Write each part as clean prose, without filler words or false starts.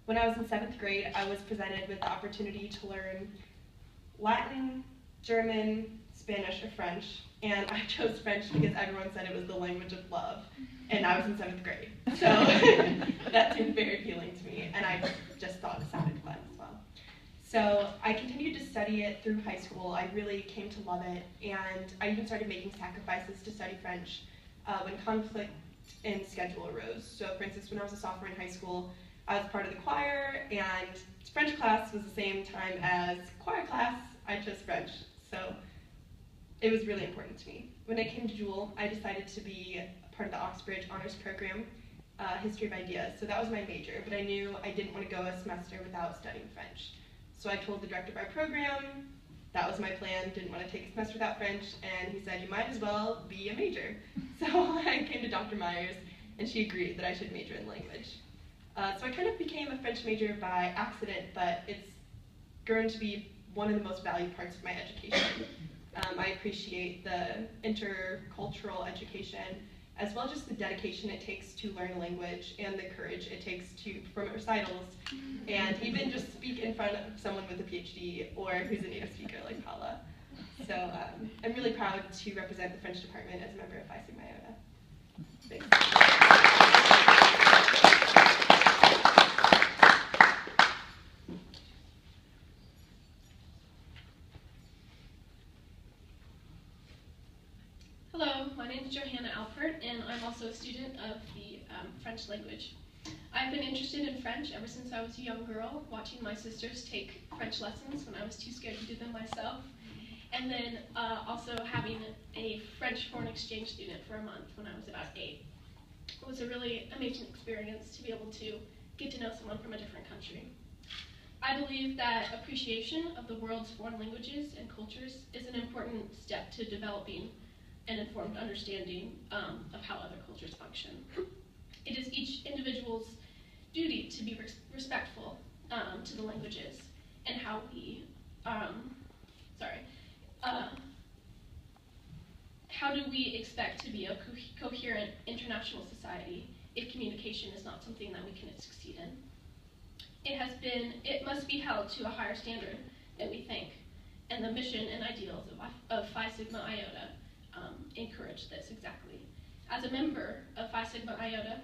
When I was in 7th grade, I was presented with the opportunity to learn Latin, German, Spanish, or French, and I chose French because everyone said it was the language of love, and I was in 7th grade. So that seemed very appealing to me, and I just thought it sounded fun as well. So I continued to study it through high school. I really came to love it, and I even started making sacrifices to study French when conflict in schedule arose. So for instance, when I was a sophomore in high school, I was part of the choir, and French class was the same time as choir class. I chose French, so it was really important to me. When I came to Jewel, I decided to be part of the Oxbridge Honors Program, History of Ideas. So that was my major, but I knew I didn't want to go a semester without studying French. So I told the director of our program, that was my plan, didn't want to take a semester without French, and he said, you might as well be a major. So I came to Dr. Myers, and she agreed that I should major in language. So I kind of became a French major by accident, but it's grown to be one of the most valued parts of my education. I appreciate the intercultural education, as well as just the dedication it takes to learn a language and the courage it takes to perform at recitals and even just speak in front of someone with a PhD or who's a native speaker like Paula. So I'm really proud to represent the French department as a member of Phi Sigma Iota. Thanks. Hello, my name is Johanna Alpert, and I'm also a student of the French language. I've been interested in French ever since I was a young girl, watching my sisters take French lessons when I was too scared to do them myself, and then also having a French foreign exchange student for a month when I was about 8. It was a really amazing experience to be able to get to know someone from a different country. I believe that appreciation of the world's foreign languages and cultures is an important step to developing an informed understanding of how other cultures function. It is each individual's duty to be respectful to the languages and how we, how do we expect to be a coherent international society if communication is not something that we can succeed in? It must be held to a higher standard than we think, and the mission and ideals of Phi Sigma Iota encourage this exactly. As a member of Phi Sigma Iota,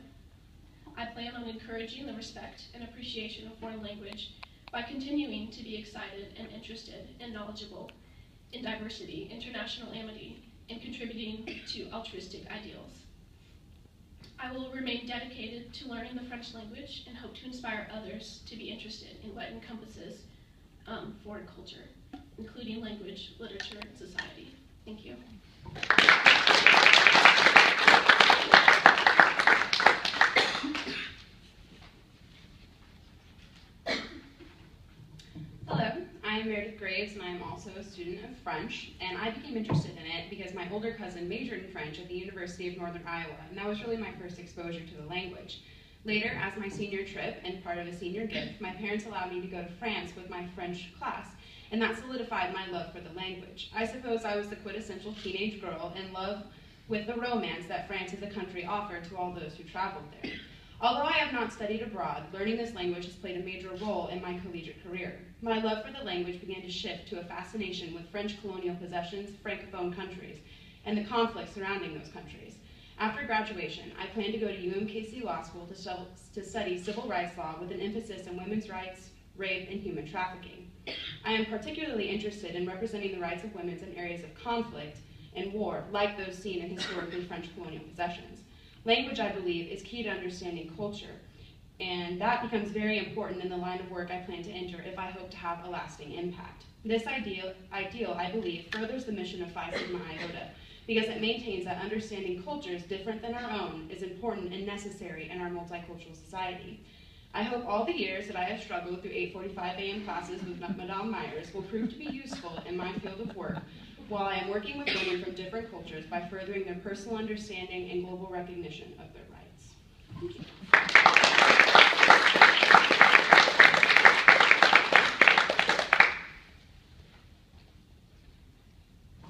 I plan on encouraging the respect and appreciation of foreign language by continuing to be excited and interested and knowledgeable in diversity, international amity, and contributing to altruistic ideals. I will remain dedicated to learning the French language and hope to inspire others to be interested in what encompasses foreign culture, including language, literature, and society. Thank you. Hello, I'm Meredith Graves, and I am also a student of French, and I became interested in it because my older cousin majored in French at the University of Northern Iowa, and that was really my first exposure to the language. Later, as my senior trip and part of a senior gift, my parents allowed me to go to France with my French class, and that solidified my love for the language. I suppose I was the quintessential teenage girl in love with the romance that France as a country offered to all those who traveled there. Although I have not studied abroad, learning this language has played a major role in my collegiate career. My love for the language began to shift to a fascination with French colonial possessions, Francophone countries, and the conflicts surrounding those countries. After graduation, I plan to go to UMKC Law School to study civil rights law with an emphasis on women's rights, rape, and human trafficking. I am particularly interested in representing the rights of women in areas of conflict and war, like those seen in historically French colonial possessions. Language, I believe, is key to understanding culture, and that becomes very important in the line of work I plan to enter if I hope to have a lasting impact. This ideal, I believe, furthers the mission of Phi Sigma Iota, because it maintains that understanding cultures different than our own is important and necessary in our multicultural society. I hope all the years that I have struggled through 8:45 a.m. classes with Madame Myers will prove to be useful in my field of work while I am working with women from different cultures by furthering their personal understanding and global recognition of their rights. Thank you.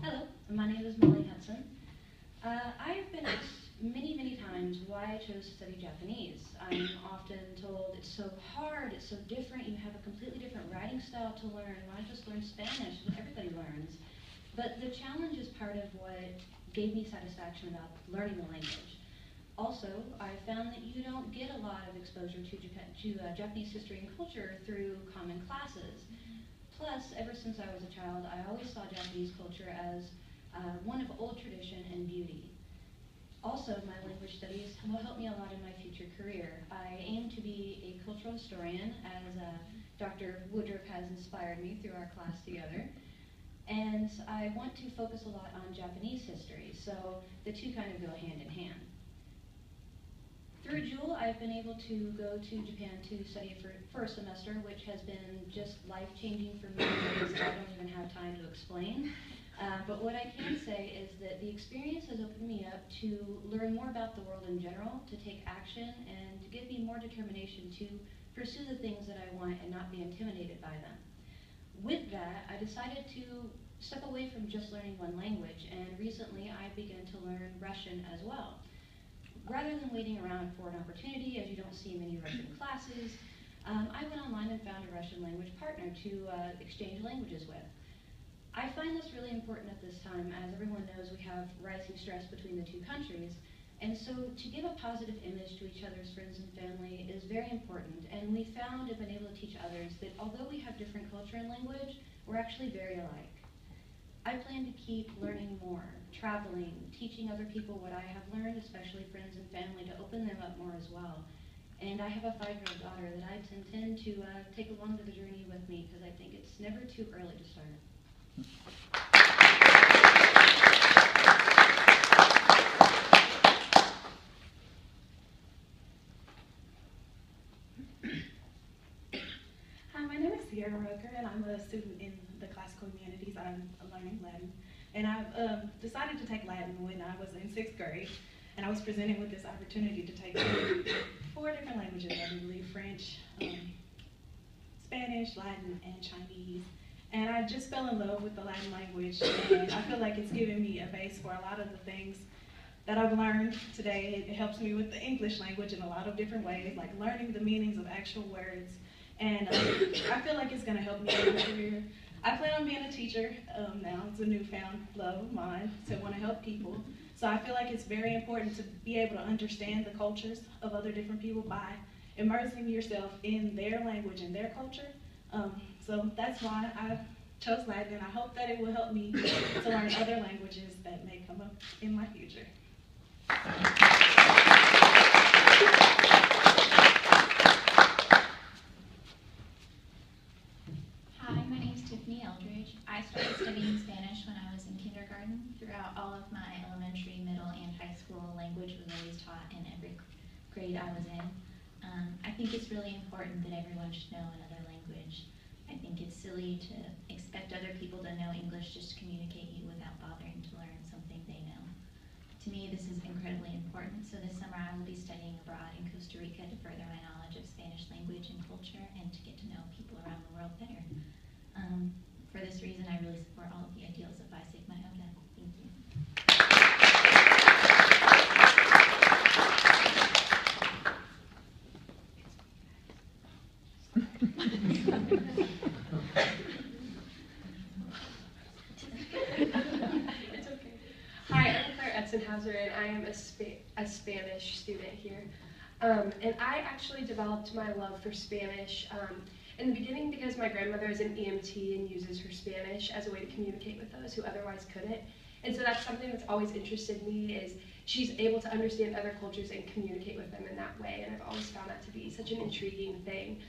Hello, my name is Hutson. I've been asked many times why I chose to study Japanese. I'm often told it's so hard, it's so different. You have a completely different writing style to learn. When I just learned Spanish, what everybody learns. But the challenge is part of what gave me satisfaction about learning the language. Also, I found that you don't get a lot of exposure to Japanese history and culture through common classes. Plus, ever since I was a child, I always saw Japanese culture as one of old tradition and beauty. Also, my language studies will help me a lot in my future career. I aim to be a cultural historian, as Dr. Woodruff has inspired me through our class together. And I want to focus a lot on Japanese history, so the two kind of go hand in hand. Through Jewel, I've been able to go to Japan to study for a semester, which has been just life-changing for me in ways that I don't even have time to explain. But what I can say is that the experience has opened me up to learn more about the world in general, to take action, and to give me more determination to pursue the things that I want and not be intimidated by them. With that, I decided to step away from just learning one language, and recently I began to learn Russian as well. Rather than waiting around for an opportunity, as you don't see many Russian classes, I went online and found a Russian language partner to exchange languages with. I find this really important at this time, as everyone knows we have rising stress between the two countries, and so to give a positive image to each other's friends and family is very important, and we found and been able to teach others that although we have different culture and language, we're actually very alike. I plan to keep learning more, traveling, teaching other people what I have learned, especially friends and family, to open them up more as well. And I have a 5-year-old daughter that I intend to take along to the journey with me, because I think it's never too early to start. Hi, my name is Rucker, and I'm a student in the classical humanities. I'm learning Latin. And I've decided to take Latin when I was in 6th grade. And I was presented with this opportunity to take 4 different languages, I believe: French, Spanish, Latin, and Chinese. And I just fell in love with the Latin language, and I feel like it's given me a base for a lot of the things that I've learned today. It helps me with the English language in a lot of different ways, like learning the meanings of actual words. And I feel like it's going to help me in my career. I plan on being a teacher now. It's a newfound love of mine to want to help people. So I feel like it's very important to be able to understand the cultures of other different people by immersing yourself in their language and their culture. So that's why I chose Latin, and I hope that it will help me to learn other languages that may come up in my future. Hi, my name is Eldridge. I started studying Spanish when I was in kindergarten. Throughout all of my elementary, middle, and high school, language was always taught in every grade I was in. I think it's really important that everyone should know another language. I think it's silly to expect other people to know English just to communicate you without bothering to learn something they know. To me, this is incredibly important, so this summer I will be studying abroad in Costa Rica to further my knowledge of Spanish language and culture and to get to know people around the world better. For this reason, I really support all of the ideals of Phi Sigma Iota. Thank you. It's okay. Hi, I'm Etzenhouser, and I am a Spanish student here. And I actually developed my love for Spanish in the beginning because my grandmother is an EMT and uses her Spanish as a way to communicate with those who otherwise couldn't. And so that's something that's always interested me, is she's able to understand other cultures and communicate with them in that way, and I've always found that to be such an intriguing thing.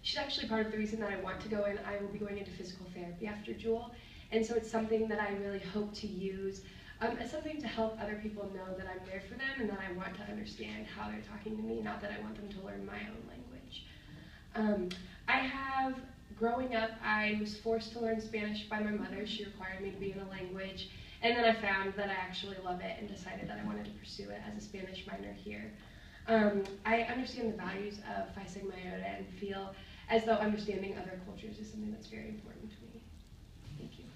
She's actually part of the reason that I want to go in. I will be going into physical therapy after Jewel, and so it's something that I really hope to use as something to help other people know that I'm there for them and that I want to understand how they're talking to me, not that I want them to learn my own language. Growing up, I was forced to learn Spanish by my mother. She required me to be in a language, and then I found that I actually love it and decided that I wanted to pursue it as a Spanish minor here. I understand the values of Phi Sigma Iota and feel as though understanding other cultures is something that's very important to me. Thank you.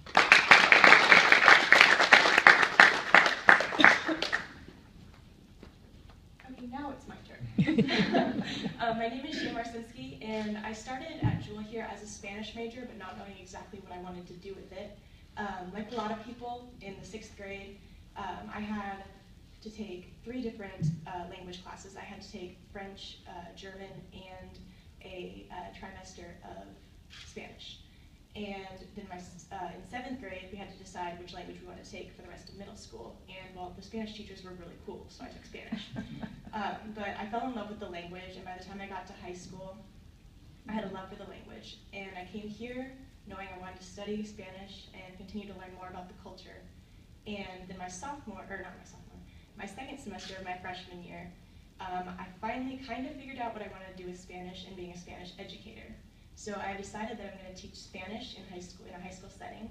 Okay, now it's my turn. My name is Marcinski, and I started at Jewel here as a Spanish major, but not knowing exactly what I wanted to do with it. Like a lot of people in the 6th grade, I had to take 3 different language classes. I had to take French, German, and a trimester of Spanish. And then in 7th grade, we had to decide which language we wanted to take for the rest of middle school. And well, the Spanish teachers were really cool, so I took Spanish. But I fell in love with the language, and by the time I got to high school, I had a love for the language. And I came here knowing I wanted to study Spanish and continue to learn more about the culture. And then my second semester of my freshman year, I finally kind of figured out what I wanted to do with Spanish and being a Spanish educator. So I decided that I'm going to teach Spanish in a high school setting,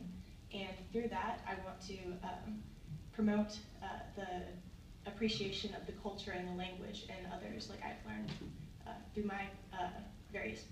and through that I want to promote the appreciation of the culture and the language and others like I've learned through my various